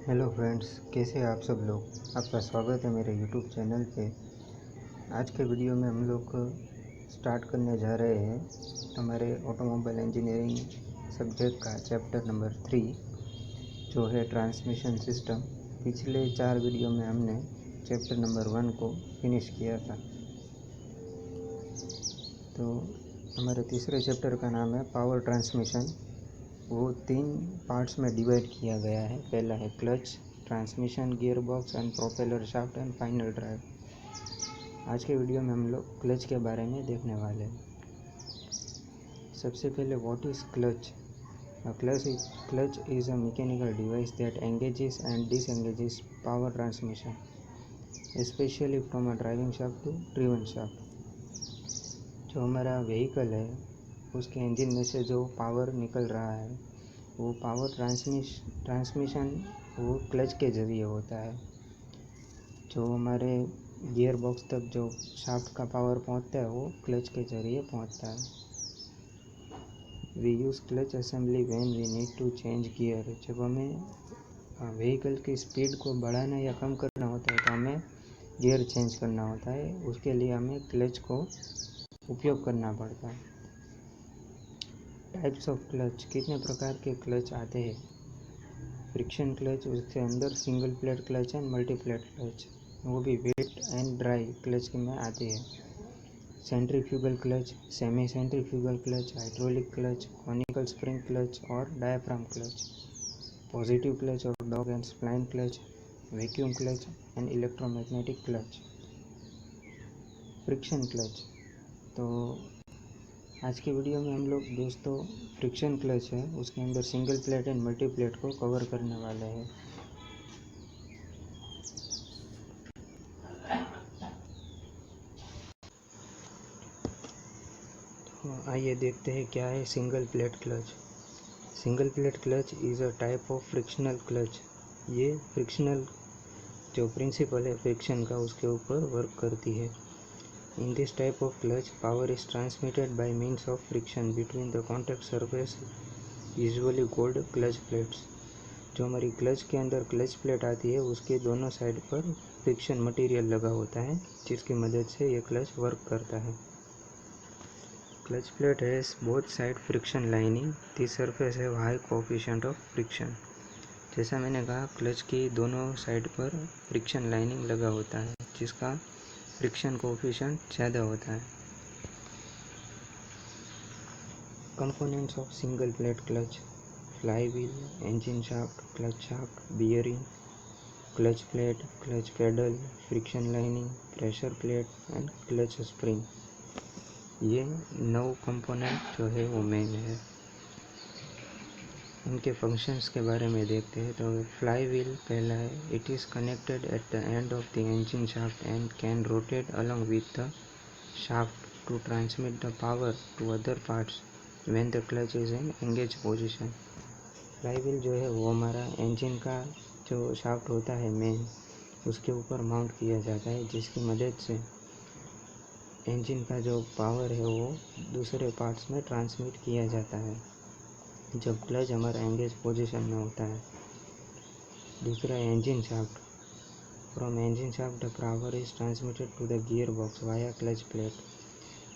Hello friends, कैसे हैं आप सब लोग। आपका स्वागत है मेरे यूट्यूब चैनल पे। आज के वीडियो में हम लोग स्टार्ट करने जा रहे हैं हमारे ऑटोमोबाइल इंजीनियरिंग सब्जेक्ट का चैप्टर नंबर 3 जो है ट्रांसमिशन सिस्टम। पिछले 4 वीडियो में हमने चैप्टर नंबर 1 को फिनिश किया था। तो हमारे तीसरे चैप्टर का नाम है पावर ट्रांसमिशन। वो 3 पार्ट्स में डिवाइड किया गया है। पहला है clutch, transmission, gear box and propeller shaft and final drive. आज के वीडियो में हम लोग क्लच के बारे में देखने वाले हैं। सबसे पहले what is clutch. Clutch is a mechanical device that engages and disengages power transmission specially from a driving shaft to driven shaft. जो हमारा व्हीकल है उसके इंजन में से जो पावर निकल रहा है वो पावर ट्रांसमिशन वो क्लच के ज़रिए होता है। जो हमारे गियर बॉक्स तक जो शाफ्ट का पावर पहुंचता है वो क्लच के ज़रिए पहुंचता है। We use clutch assembly when we need to change gear. जब हमें व्हीकल की स्पीड को बढ़ाना या कम करना होता है तो हमें गियर चेंज करना होता है। उसके लिए हमें क्लच को उपयोग करना पड़ता है। टाइप्स ऑफ क्लच, कितने प्रकार के क्लच आते हैं। फ्रिक्शन क्लच, उसके अंदर single plate clutch and multi plate clutch, वो भी वेट एंड ड्राई क्लच में आती है। Centrifugal clutch, semi centrifugal clutch, hydraulic clutch, conical spring clutch और डायफ्राम क्लच। पॉजिटिव क्लच और dog and spline clutch, vacuum clutch and electromagnetic clutch. Friction clutch, तो आज की वीडियो में हम लोग दोस्तों फ्रिक्शन क्लच है उसके अंदर single plate and multi plate को कवर करने वाले हैं। तो आइए देखते हैं क्या है single plate clutch. Single plate clutch is a type of frictional clutch. ये फ्रिक्शनल जो प्रिंसिपल है फ्रिक्शन का उसके ऊपर वर्क करती है। In this type of clutch power is transmitted by means of friction between the contact surface, usually gold clutch plates. जो हमारी क्लच के अंदर क्लच प्लेट आती है उसके दोनों साइड पर फ्रिक्शन मटेरियल लगा होता है जिसकी मदद से ये क्लच वर्क करता है। Clutch plate has both side friction lining. This surface है हाई कोएफिशिएंट ऑफ फ्रिक्शन। जैसा मैंने कहा क्लच की दोनों साइड पर फ्रिक्शन लाइनिंग लगा होता है जिसका फ्रिक्शन कोएफिशिएंट ज़्यादा होता है। Components of single plate clutch, fly wheel, engine shaft, clutch shaft, bearing, clutch plate, clutch pedal, friction lining, pressure plate and clutch spring. ये 9 कंपोनेंट जो है वो मेन है। इनके फंक्शंस के बारे में देखते हैं। तो फ्लाई व्हील पहला है, it is connected at the end of the engine shaft and can rotate along with the shaft to transmit the power to other parts when the clutch is in engage position. Flywheel जो है वो हमारा engine का जो shaft होता है main उसके ऊपर माउंट किया जाता है जिसकी मदद से इंजन का जो पावर है वो दूसरे पार्ट्स में ट्रांसमिट किया जाता है जब क्लच हमारा एंगेज पोजीशन में होता है। दूसरा engine shaft, from engine shaft the power is transmitted to the gear box via clutch plate.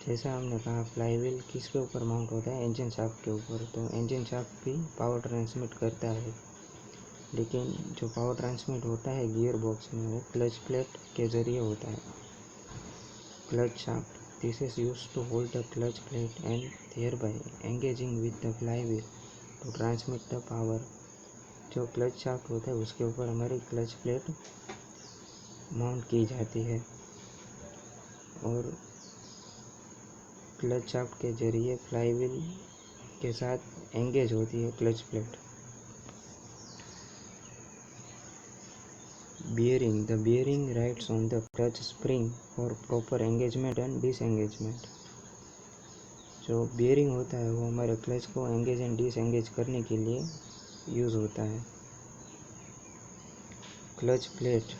जैसा हमने कहा फ्लाई व्हील किसके ऊपर माउंट होता है, इंजन शाफ्ट के ऊपर। तो इंजन शाफ्ट भी पावर ट्रांसमिट करता है लेकिन जो पावर ट्रांसमिट होता है गियर बॉक्स में वो क्लच प्लेट के ज़रिए होता है। Clutch shaft, this is used to hold the clutch plate and thereby engaging with the flywheel to transmit the power। जो क्लच शाफ्ट होता है उसके ऊपर हमारी क्लच प्लेट माउंट की जाती है और क्लच शाफ्ट के जरिए फ्लाईव्हील के साथ एंगेज होती है clutch plate. Bearing, the bearing rides on the clutch spring for proper engagement and disengagement. जो बियरिंग होता है वो हमारे क्लच को एंगेज एंड डिसएंगेज करने के लिए यूज़ होता है। Clutch plate,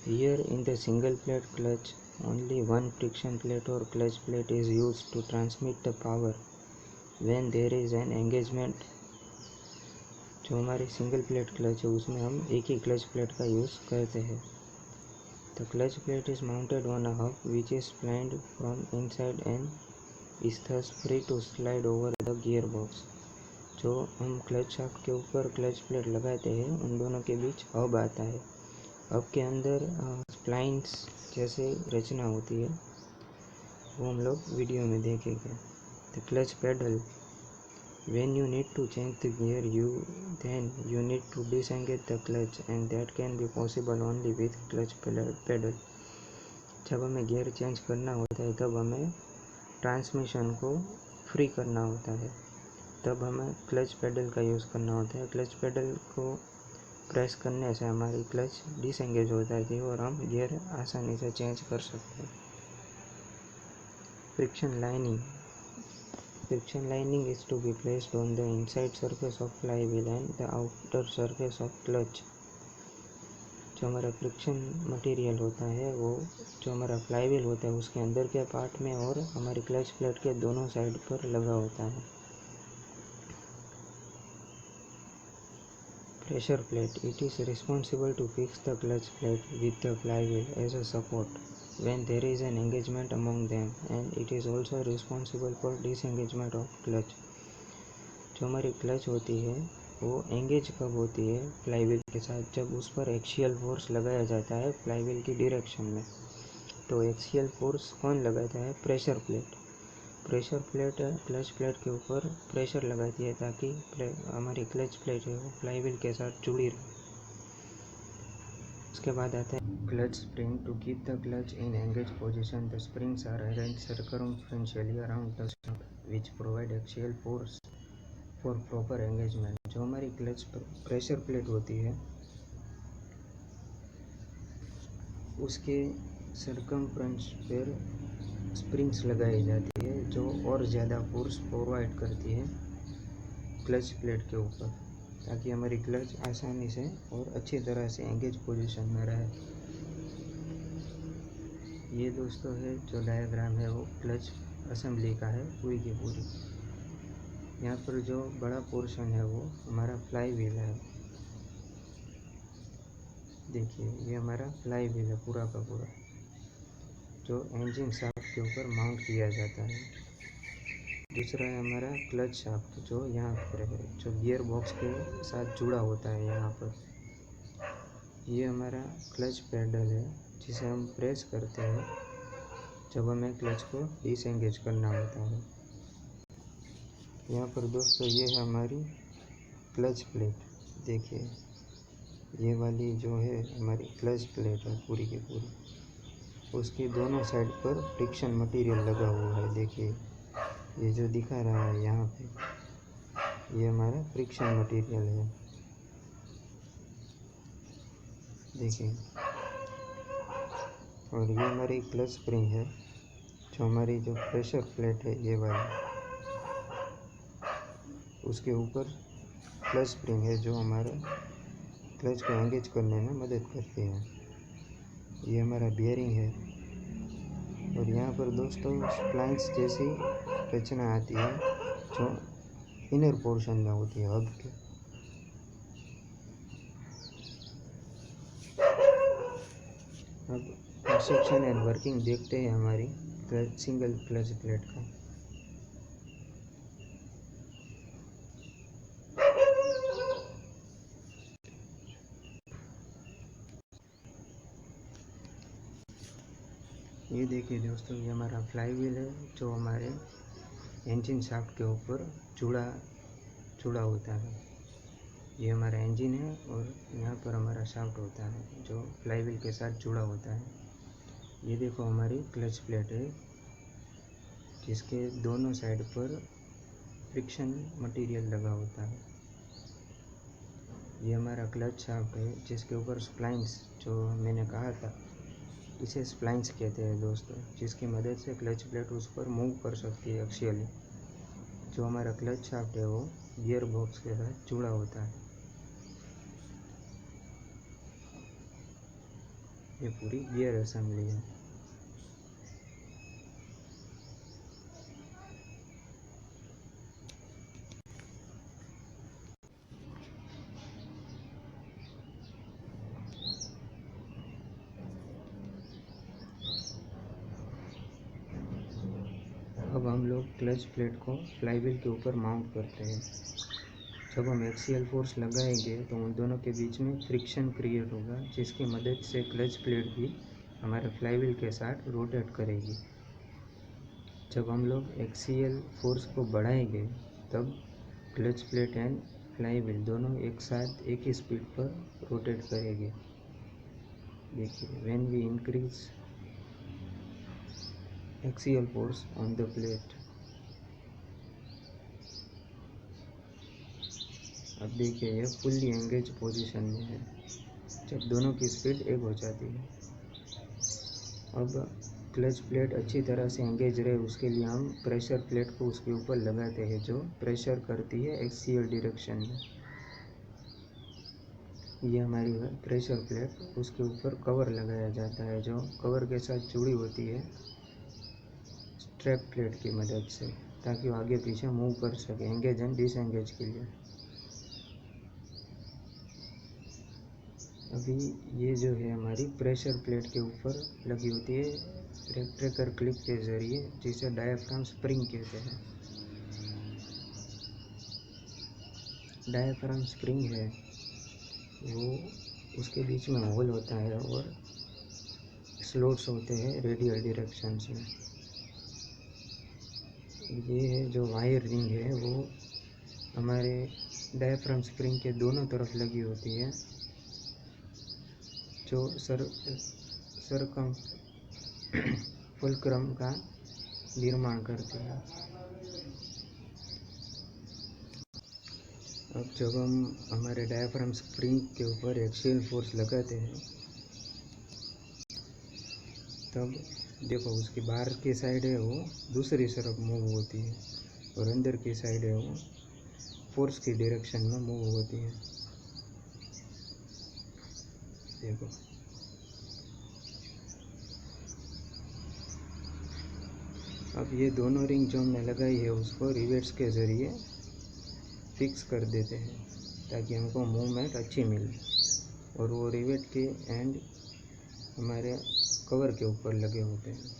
here in the single plate clutch only one friction plate or clutch plate is used to transmit the power when there is an engagement जो हमारी single plate clutch है उसमें हम एक ही क्लच प्लेट का use करते हैं। The clutch plate is mounted on a hub which is planned from inside and is thus free to slide over the gear box. जो हम क्लच शाफ्ट के ऊपर क्लच प्लेट लगाते हैं उन दोनों के बीच हब आता है। हब के अंदर स्प्लाइंस जैसे रचना होती है, वो हम लोग वीडियो में देखेंगे। The clutch pedal, when you need to change the gear then you need to disengage the clutch and that can be possible only with clutch pedal। जब हमें गियर चेंज करना होता है तब हमें ट्रांसमिशन को फ्री करना होता है, तब हमें क्लच पेडल का यूज़ करना होता है। क्लच पेडल को प्रेस करने से हमारी क्लच डिसएंगेज हो जाती है और हम गियर आसानी से चेंज कर सकते हैं। Friction lining, friction lining is to be placed on the inside surface of flywheel and the outer surface of clutch। जो हमारा फ्रिक्शन मटेरियल होता है वो जो हमारा फ्लाईव्हील होता है उसके अंदर के पार्ट में और हमारी क्लच प्लेट के दोनों साइड पर लगा होता है। Pressure plate, it is responsible to fix the clutch plate with the flywheel as a support when there is an engagement among them and it is also responsible for disengagement of clutch। जो हमारी clutch होती है वो engage कब होती है flywheel के साथ, जब उस पर एक्सियल फोर्स लगाया जाता है फ्लाईव्हील की डायरेक्शन में। तो एक्सियल फोर्स कौन लगाता है? Pressure plate. Pressure plate clutch plate के ऊपर प्रेशर लगाती है ताकि हमारी क्लच प्लेट है वो फ्लाईव्हील के साथ जुड़ी रहे। उसके बाद आता है clutch spring. To keep the clutch in engage position the springs are arranged circumferentially around the shaft which provide axial force for proper engagement. जो हमारी क्लच प्रेशर प्लेट होती है उसके सरकमफ्रेंस पर स्प्रिंग्स लगाई जाती है जो और ज़्यादा फोर्स प्रोवाइड करती है क्लच प्लेट के ऊपर, ताकि हमारी क्लच आसानी से और अच्छी तरह से एंगेज पोजीशन में रहे। ये दोस्तों है जो डायग्राम है वो क्लच असेंबली का है पूरी की पूरी। यहाँ पर जो बड़ा पोर्शन है वो हमारा फ्लाई व्हील है। देखिए ये हमारा फ्लाई व्हील है पूरा का पूरा, जो इंजन शाफ्ट के ऊपर माउंट किया जाता है। दूसरा है हमारा क्लच शाफ्ट जो यहाँ पर है, जो गियर बॉक्स के साथ जुड़ा होता है यहाँ पर। ये हमारा क्लच पेडल है जिसे हम प्रेस करते हैं जब हमें क्लच को डिसएंगेज करना होता है। यहाँ पर दोस्तों ये है हमारी क्लच प्लेट। देखिए ये वाली जो है हमारी क्लच प्लेट है पूरी की पूरी, उसकी दोनों साइड पर फ्रिक्शन मटेरियल लगा हुआ है। देखिए ये जो दिखा रहा है यहाँ पे, ये हमारा फ्रिक्शन मटेरियल है। देखिए और ये हमारी क्लच स्प्रिंग है, जो हमारी जो प्रेशर प्लेट है ये वाली, उसके ऊपर क्लच स्प्रिंग है जो हमारा क्लच को एंगेज करने में मदद करती है। ये हमारा बियरिंग है और यहाँ पर दोस्तों स्प्लाइंस जैसी रचना आती है जो इनर पोर्शन में होती है हब के। अब कंस्ट्रक्शन एंड वर्किंग देखते हैं हमारी सिंगल क्लच प्लेट का। ये देखिए दोस्तों ये हमारा फ्लाई व्हील है जो हमारे इंजन शाफ्ट के ऊपर जुड़ा होता है। ये हमारा इंजन है और यहाँ पर हमारा शाफ्ट होता है जो फ्लाई व्हील के साथ जुड़ा होता है। ये देखो हमारी क्लच प्लेट है जिसके दोनों साइड पर फ्रिक्शन मटेरियल लगा होता है। ये हमारा क्लच शाफ्ट है जिसके ऊपर स्प्लाइंस, जो मैंने कहा था इसे स्प्लाइंस कहते हैं दोस्तों, जिसकी मदद से क्लच प्लेट उस पर मूव कर सकती है एक्सियली। जो हमारा क्लच शाफ्ट है वो गियर बॉक्स के साथ जुड़ा होता है। ये पूरी गियर असेंबली है। लोग क्लच प्लेट को फ्लाईव्हील के ऊपर माउंट करते हैं। जब हम एक्सियल फोर्स लगाएंगे तो उन दोनों के बीच में फ्रिक्शन क्रिएट होगा, जिसकी मदद से क्लच प्लेट भी हमारे फ्लाईव्हील के साथ रोटेट करेगी। जब हम लोग एक्सियल फोर्स को बढ़ाएंगे तब क्लच प्लेट एंड फ्लाईव्हील दोनों एक साथ एक ही स्पीड पर रोटेट करेंगे। देखिए, when we increase axial force on the plate, अब देखिए ये फुल्ली एंगेज पोजीशन में है जब दोनों की स्पीड एक हो जाती है। अब क्लच प्लेट अच्छी तरह से एंगेज रहे उसके लिए हम प्रेशर प्लेट को उसके ऊपर लगाते हैं, जो प्रेशर करती है एक्सियल डायरेक्शन में। ये हमारी प्रेशर प्लेट, उसके ऊपर कवर लगाया जाता है जो कवर के साथ जुड़ी होती है स्ट्रैप प्लेट की मदद से, ताकि वो आगे पीछे मूव कर सके एंगेज एंड डिसएंगेज के लिए। अभी ये जो है हमारी प्रेशर प्लेट के ऊपर लगी होती है ट्रैकर क्लिप के ज़रिए, जिसे डायाफ्राम स्प्रिंग कहते हैं। डायाफ्राम स्प्रिंग है वो, उसके बीच में होल होता है और स्लॉट्स होते हैं रेडियल डायरेक्शंस में। ये है जो वायर रिंग है वो हमारे डायाफ्राम स्प्रिंग के दोनों तरफ लगी होती है, जो सरकम फुलक्रम का निर्माण करती है। अब जब हम हमारे डायाफ्राम स्प्रिंग के ऊपर एक्सियल फोर्स लगाते हैं तब देखो उसकी बाहर की साइड है वो दूसरी तरफ मूव होती है और अंदर की साइड है वो फोर्स की डायरेक्शन में मूव होती है। देखो अब ये दोनों रिंग जो हमने लगाई है उसको रिवेट्स के ज़रिए फिक्स कर देते हैं ताकि हमको मूवमेंट अच्छी मिले, और वो रिवेट के एंड हमारे कवर के ऊपर लगे होते हैं।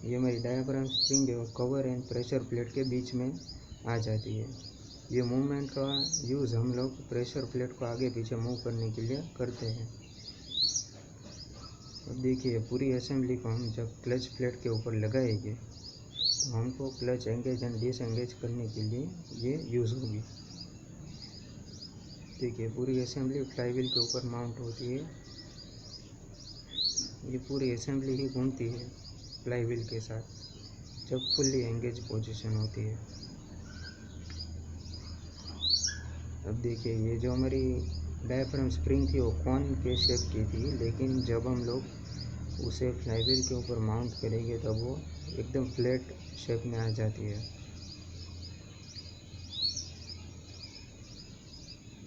ये हमारी डायाफ्राम स्प्रिंग है और कवर एंड प्रेशर प्लेट के बीच में आ जाती है। ये मूवमेंट का यूज़ हम लोग प्रेशर प्लेट को आगे पीछे मूव करने के लिए करते हैं। अब देखिए पूरी असेंबली को हम जब क्लच प्लेट के ऊपर लगाएंगे तो हमको क्लच एंगेज एंड डिसएंगेज करने के लिए ये यूज़ होगी। देखिए पूरी असेंबली फ्लाईव्हील के ऊपर माउंट होती है। ये पूरी असेंबली ही घूमती है फ्लाईव्हील के साथ जब फुल्ली एंगेज पोजीशन होती है। अब देखिए ये जो हमारी डायाफ्राम स्प्रिंग थी वो कॉन के शेप की थी, लेकिन जब हम लोग उसे फ्लाईव्हील के ऊपर माउंट करेंगे तब वो एकदम फ्लैट शेप में आ जाती है।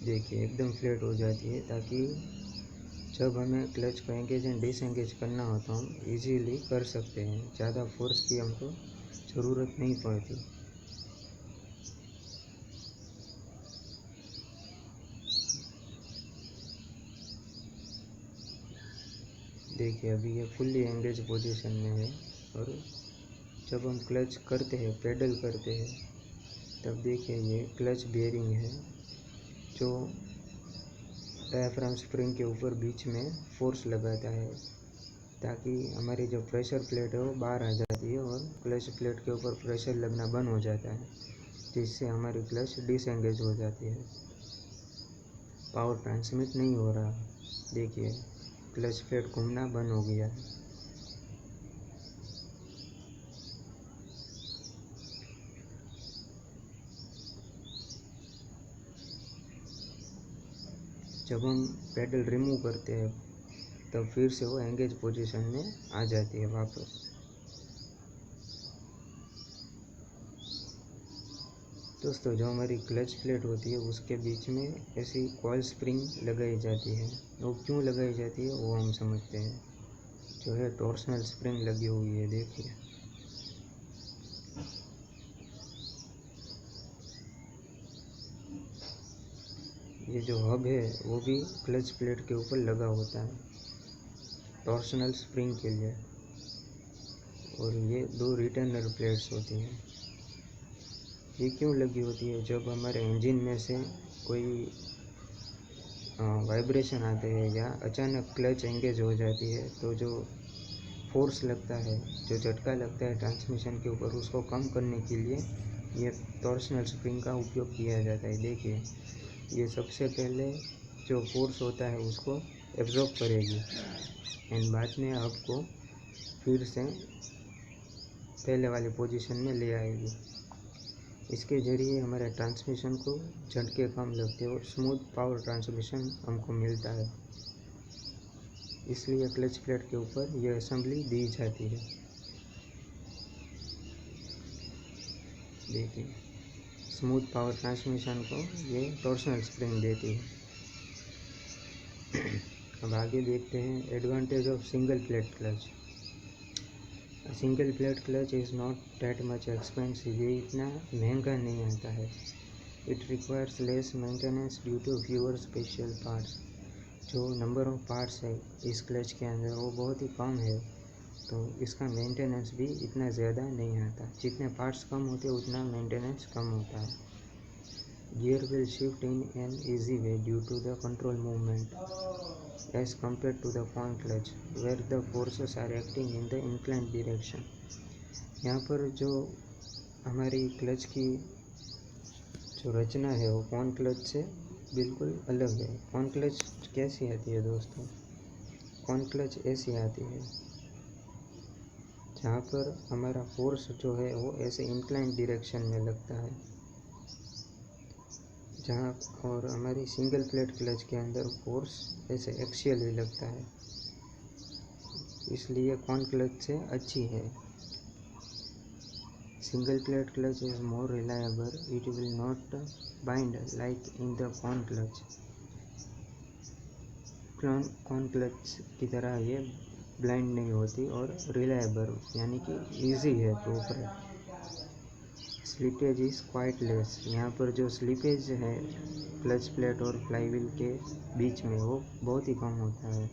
देखिए एकदम फ्लैट हो जाती है, ताकि जब हमें क्लच को एंगेज एंड डिसएंगेज करना हो तो हम इजीली कर सकते हैं, ज़्यादा फोर्स की हमको ज़रूरत नहीं पड़ती। देखिए अभी ये फुल्ली एंगेज पोजीशन में है, और जब हम क्लच करते हैं पेडल करते हैं तब देखिए ये क्लच बेयरिंग है जो डायाफ्राम स्प्रिंग के ऊपर बीच में फोर्स लगाता है, ताकि हमारी जो प्रेशर प्लेट है वो बाहर आ जाती है और क्लच प्लेट के ऊपर प्रेशर लगना बंद हो जाता है, जिससे हमारी क्लच डिसएंगेज हो जाती है, पावर ट्रांसमिट नहीं हो रहा। देखिए क्लच प्लेट घूमना बंद हो गया है। जब हम पेडल रिमूव करते हैं तब फिर से वो एंगेज पोजीशन में आ जाती है वापस। दोस्तों जो हमारी क्लच प्लेट होती है उसके बीच में ऐसी कॉइल स्प्रिंग लगाई जाती है। वो क्यों लगाई जाती है वो हम समझते हैं। जो है टॉर्सनल स्प्रिंग लगी हुई है, देखिए ये जो हब है वो भी क्लच प्लेट के ऊपर लगा होता है टॉर्सनल स्प्रिंग के लिए, और ये 2 रिटर्नर प्लेट्स होती हैं। ये क्यों लगी होती है? जब हमारे इंजन में से कोई वाइब्रेशन आते हैं या अचानक क्लच एंगेज हो जाती है तो जो फोर्स लगता है, जो झटका लगता है ट्रांसमिशन के ऊपर, उसको कम करने के लिए ये टॉर्सनल स्प्रिंग का उपयोग किया जाता है। देखिए, ये सबसे पहले जो फोर्स होता है उसको एब्जॉर्ब करेगी एंड बाद में आपको फिर से पहले वाली पोजीशन में ले आएगी। इसके ज़रिए हमारे ट्रांसमिशन को झटके कम लगते हैं और स्मूथ पावर ट्रांसमिशन हमको मिलता है। इसलिए क्लच प्लेट के ऊपर यह असेंबली दी जाती है। देखिए, स्मूथ पावर ट्रांसमिशन को ये टॉर्सनल स्प्रिंग देती है। अब आगे देखते हैं advantage of single plate clutch. Single plate clutch is not that much expensive. ये इतना महंगा नहीं आता है। It requires less maintenance due to fewer special parts. जो नंबर ऑफ पार्ट्स है इस क्लच के अंदर वो बहुत ही कम है, तो इसका मेंटेनेंस भी इतना ज़्यादा नहीं आता। जितने पार्ट्स कम होते हैं उतना मेंटेनेंस कम होता है। Gear will shift in an easy way due to the control movement as compared to the point clutch where the forces are acting in the inclined direction। यहाँ पर जो हमारी क्लच की जो रचना है वो पॉइंट क्लच से बिल्कुल अलग है। पॉइंट क्लच कैसी आती है दोस्तों? पॉइंट क्लच ऐसी आती है जहाँ पर हमारा फोर्स जो है वो ऐसे इंक्लाइंड डायरेक्शन में लगता है, जहाँ और हमारी सिंगल प्लेट क्लच के अंदर फोर्स ऐसे एक्सियल भी लगता है। इसलिए कॉन क्लच से अच्छी है। Single plate clutch is more reliable. It will not bind like in the cone clutch. Cone clutch की तरह ये ब्लाइंड नहीं होती और रिलायबल यानी कि इजी है to operate. Slippage is quite less. यहाँ पर जो स्लिपेज है क्लच प्लेट और फ्लाईव्हील के बीच में वो बहुत ही कम होता है।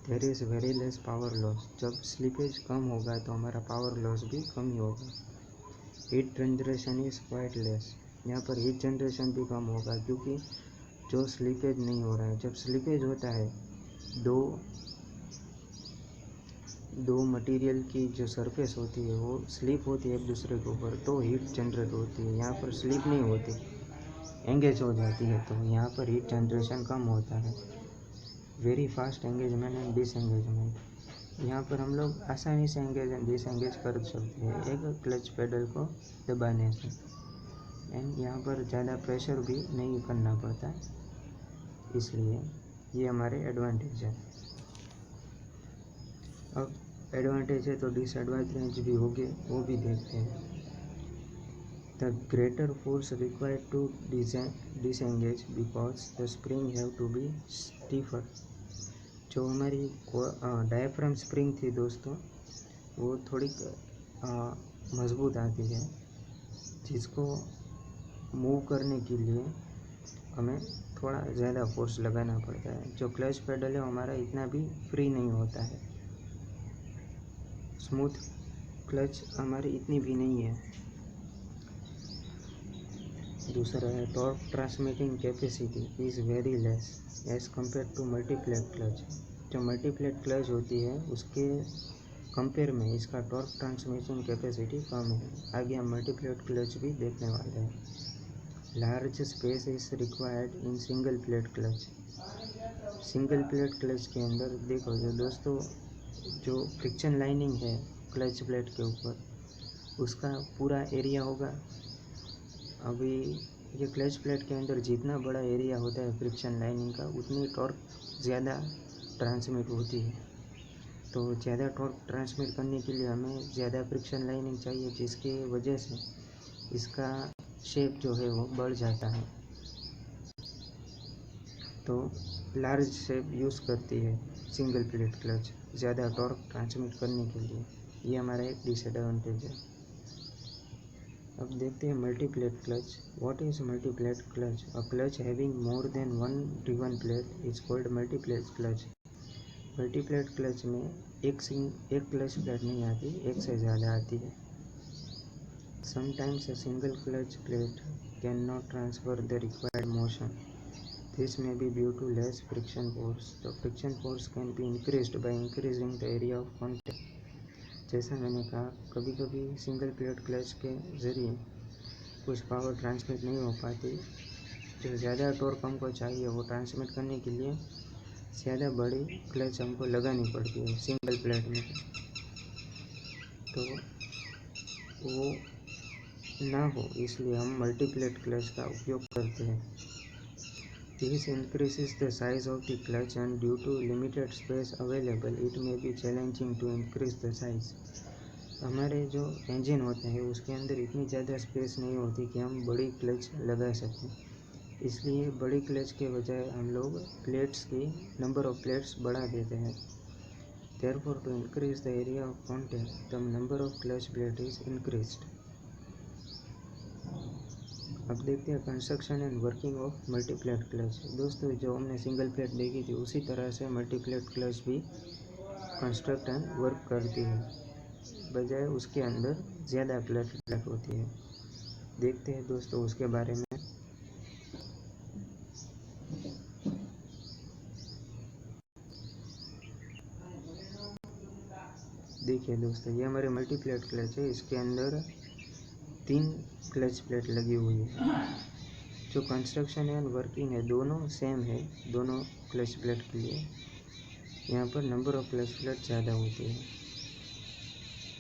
There is very less power loss. जब स्लिपेज कम होगा तो हमारा पावर लॉस भी कम ही होगा। Heat generation is quite less. यहाँ पर हीट जनरेशन भी कम होगा क्योंकि जो स्लिपेज नहीं हो रहा है। जब स्लिपेज होता है दो मटेरियल की जो सरफेस होती है वो स्लिप होती है एक दूसरे के ऊपर, तो हीट जनरेट होती है। यहाँ पर स्लिप नहीं होती, एंगेज हो जाती है, तो यहाँ पर हीट जनरेशन कम होता है। Very fast engagement and disengagement. यहाँ पर हम लोग आसानी से एंगेज एंड डिसएंगेज कर सकते हैं एक क्लच पेडल को दबाने से। एंड यहाँ पर ज़्यादा प्रेशर भी नहीं करना पड़ता, इसलिए ये हमारे एडवांटेज है। अब एडवांटेज है तो डिसएडवांटेज भी होंगे, वो भी देखते हैं। The greater force required to disengage because the spring have to be stiffer. जो हमारी डायफ्राम स्प्रिंग थी दोस्तों, वो थोड़ी मज़बूत आती है, जिसको मूव करने के लिए हमें थोड़ा ज़्यादा फोर्स लगाना पड़ता है। जो क्लच पेडल है हमारा इतना भी फ्री नहीं होता है। स्मूथ क्लच हमारी इतनी भी नहीं है। दूसरा है torque transmitting capacity is very less as compare to multiplate clutch. जो मल्टीप्लेट क्लच होती है उसके कंपेयर में इसका टॉर्क ट्रांसमिशन कैपेसिटी कम है। आगे हम मल्टीप्लेट क्लच भी देखने वाले हैं। Large space is required in single plate clutch. Single plate clutch के अंदर देखो जो दोस्तों, जो फ्रिक्शन लाइनिंग है क्लच प्लेट के ऊपर, उसका पूरा एरिया होगा। अभी ये क्लच प्लेट के अंदर जितना बड़ा एरिया होता है फ्रिक्शन लाइनिंग का, उतनी टॉर्क ज़्यादा ट्रांसमिट होती है। तो ज़्यादा टॉर्क ट्रांसमिट करने के लिए हमें ज़्यादा फ्रिक्शन लाइनिंग चाहिए, जिसकी वजह से इसका शेप जो है वो बढ़ जाता है। तो लार्ज शेप यूज़ करती है सिंगल प्लेट क्लच ज़्यादा टॉर्क ट्रांसमिट करने के लिए। ये हमारा एक डिसएडवांटेज है। अब देखते हैं multiplate clutch. What is multiplate clutch? A clutch having more than one driven plate is called multiplate clutch. Multiplate clutch में एक क्लच प्लेट नहीं आती, एक से ज़्यादा आती है। Sometimes a single clutch plate can not transfer the required motion, this may be due to less friction force. The friction force can be increased by increasing the area of contact. जैसा मैंने कहा, कभी कभी single plate clutch के ज़रिए कुछ power transmit नहीं हो पाती, जो ज़्यादा टॉर्क हमको चाहिए वो ट्रांसमिट करने के लिए ज़्यादा बड़ी क्लच हमको लगानी पड़ती है सिंगल प्लेट में, तो वो ना हो इसलिए हम मल्टीप्लेट क्लच का उपयोग करते हैं। This increases the size of the clutch and due to limited space available, it may be challenging to increase the size. हमारे जो इंजन होते हैं उसके अंदर इतनी ज़्यादा स्पेस नहीं होती कि हम बड़ी क्लच लगा सकें, इसलिए बड़ी क्लच के बजाय हम लोग प्लेट्स की नंबर ऑफ प्लेट्स बढ़ा देते हैं। Therefore, to increase the area of contact, the number of clutch plate is increased. अब देखते हैं construction and working of multiplate clutch. दोस्तों, जो हमने सिंगल प्लेट देखी थी उसी तरह से मल्टीप्लेट क्लच भी कंस्ट्रक्ट एंड वर्क करती है, बजाय उसके अंदर ज़्यादा प्लेट होती है। देखते हैं दोस्तों उसके बारे में। देखिए दोस्तों, ये हमारे मल्टीप्लेट क्लच है, इसके अंदर 3 क्लच प्लेट लगी हुई है। जो कंस्ट्रक्शन एंड वर्किंग है दोनों सेम है, दोनों क्लच प्लेट के लिए। यहाँ पर नंबर ऑफ क्लच प्लेट ज़्यादा होती है।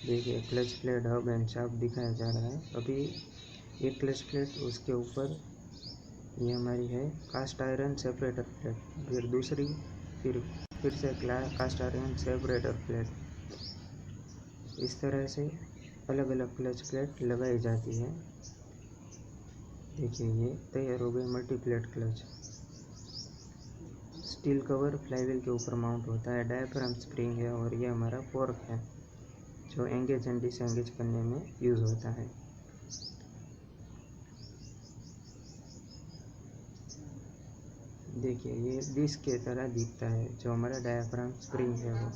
देखिए clutch plate hub and shaft दिखाया जा रहा है। अभी एक क्लच प्लेट, उसके ऊपर ये हमारी है कास्ट आयरन सेपरेटर प्लेट, फिर दूसरी, फिर से कास्ट आयरन सेपरेटर प्लेट। इस तरह से अलग अलग क्लच प्लेट लगाई जाती है। देखिए ये तैयार हो गई multiplate clutch. Steel cover flywheel के ऊपर माउंट होता है, डायफ्राम स्प्रिंग है और ये हमारा फोर्क है जो एंगेज एंड डिसएंगेज करने में यूज़ होता है। देखिए ये डिस्क के तरह दिखता है, जो हमारा डायफ्राम स्प्रिंग है वो।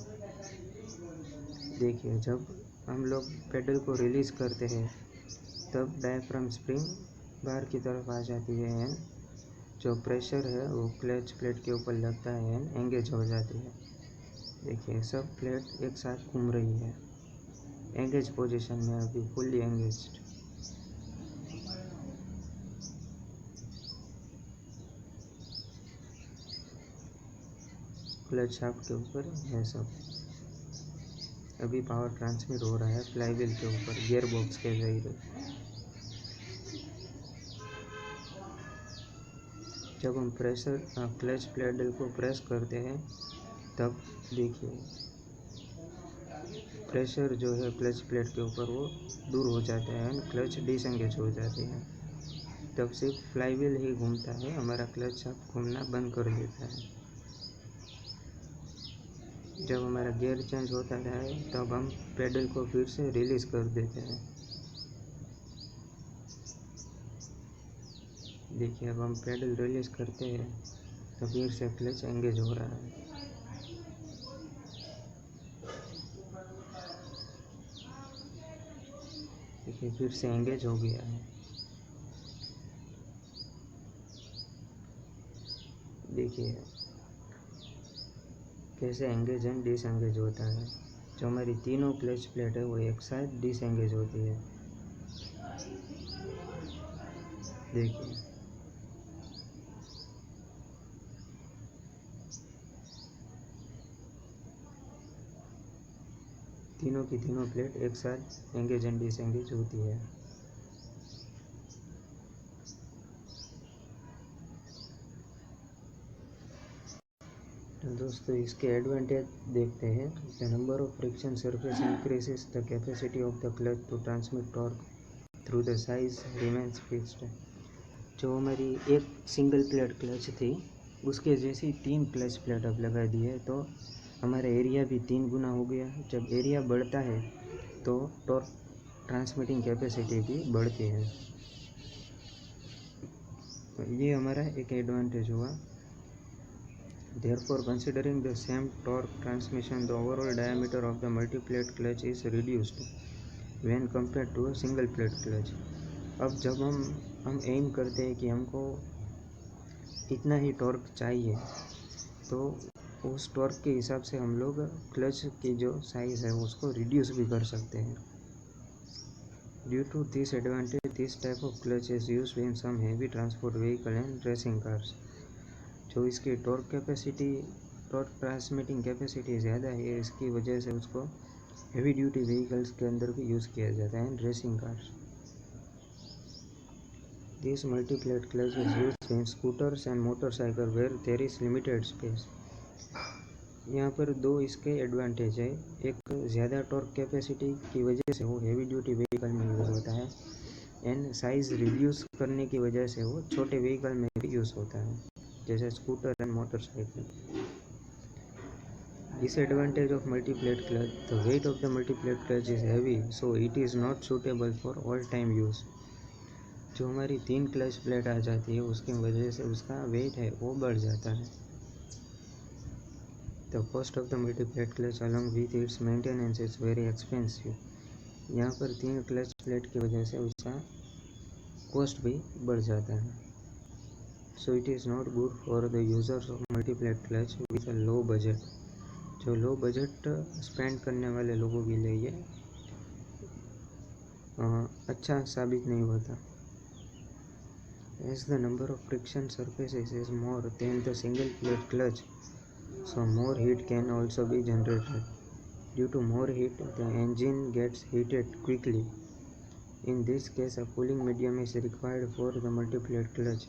देखिए जब हम लोग पेडल को रिलीज़ करते हैं तब डायफ्राम स्प्रिंग बाहर की तरफ आ जाती है एंड जो प्रेशर है वो क्लच प्लेट के ऊपर लगता है एंड एंगेज हो जाती है। देखिए सब प्लेट एक साथ घूम रही है, एंगेज पोजीशन में, अभी फुल्ली एंगेज्ड। क्लच शाफ्ट के ऊपर है सब। अभी पावर ट्रांसमिट हो रहा है फ्लाईव्हील के ऊपर गियर बॉक्स के जरिए। जब हम क्लच पेडल को प्रेस करते हैं तब देखिए प्रेशर जो है क्लच प्लेट के ऊपर वो दूर हो जाता है एंड क्लच डिसएंगेज हो जाती है। तब सिर्फ फ्लाईव्हील ही घूमता है, हमारा क्लच शाफ्ट घूमना बंद कर देता है। जब हमारा गियर चेंज होता है तब हम पेडल को फिर से रिलीज़ कर देते हैं। देखिए अब हम पेडल रिलीज़ करते हैं तो फिर से क्लच एंगेज हो रहा है। देखिए फिर से एंगेज हो गया है। देखिए कैसे एंगेज एंड डिसएंगेज होता है। जो हमारी तीनों क्लच प्लेट है वो एक साथ डिसएंगेज होती है। देखिए तीनों की तीनों प्लेट एक साथ एंगेज एंड डिसएंगेज होती है। तो दोस्तों इसके एडवांटेज देखते हैं। The number of friction surface increases, the capacity of the clutch to transmit torque through the size remains fixed. जो हमारी एक सिंगल प्लेट क्लच थी उसके जैसी 3 क्लच प्लेट अब लगा दी है तो हमारा एरिया भी 3 गुना हो गया। जब एरिया बढ़ता है तो टॉर्क ट्रांसमिटिंग कैपेसिटी भी बढ़ती है। तो ये हमारा एक एडवांटेज हुआ। Therefore, considering the same torque transmission, the overall diameter of the multi-plate clutch is reduced when compared to a single plate clutch. अब जब हम एम करते हैं कि हमको इतना ही टॉर्क चाहिए, तो उस टॉर्क के हिसाब से हम लोग क्लच की जो साइज़ है उसको रिड्यूस भी कर सकते हैं. Due to this advantage, this type of clutch is used in some heavy transport vehicle and racing cars. जो इसकी टॉर्क ट्रांसमिटिंग कैपेसिटी ज़्यादा है, इसकी वजह से उसको हेवी ड्यूटी व्हीकल्स के अंदर भी यूज़ किया जाता है, and racing cars. This multiplate clutch is used in scooters and motorcycle where there is limited space. यहाँ पर दो इसके एडवांटेज है. एक, ज़्यादा टॉर्क कैपेसिटी की वजह से वो हेवी ड्यूटी व्हीकल में यूज़ होता है, एंड साइज़ रिड्यूस करने की वजह से वो छोटे व्हीकल में भी यूज़ होता है, जैसे scooter and motorcycle. Disadvantage of multiplate clutch, the weight of the multiplate clutch is heavy, so it is not suitable for all time use. जो हमारी 3 क्लच प्लेट आ जाती है, उसकी वजह से उसका वेट है वो बढ़ जाता है. The cost of the multi-plate clutch along with its maintenance is very expensive. यहाँ पर 3 क्लच प्लेट की वजह से उसका कॉस्ट भी बढ़ जाता है. So it is not good for the users of multi-plate clutch with a low budget. जो लो बजट स्पेंड करने वाले लोगों के लिए ये अच्छा साबित नहीं होता. As the number of friction surfaces is more than the single plate clutch, so more heat can also be generated. Due to more heat, the engine gets heated quickly. In this case, a cooling medium is required for the multi-plate clutch.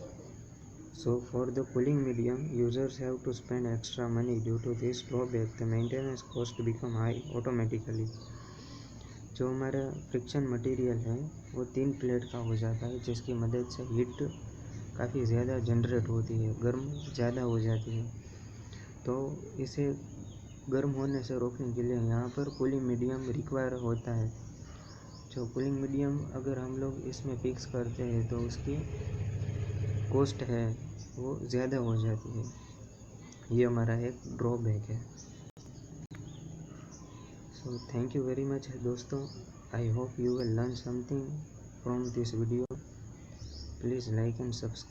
So for the cooling medium, users have to spend extra money. Due to this drawback, the maintenance cost become high automatically. जो हमारा friction material है वो 3 plate का हो जाता है, जिसकी मदद से हीट काफ़ी ज़्यादा जनरेट होती है, गर्म ज़्यादा हो जाती है. तो इसे गर्म होने से रोकने के लिए यहाँ पर कूलिंग मीडियम रिक्वायर होता है. जो कूलिंग मीडियम अगर हम लोग इसमें फिक्स करते हैं तो उसकी कॉस्ट है वो ज़्यादा हो जाती है. ये हमारा एक ड्रॉबैक है. So thank you very much दोस्तों. I hope you will learn something from this video. Please like and subscribe.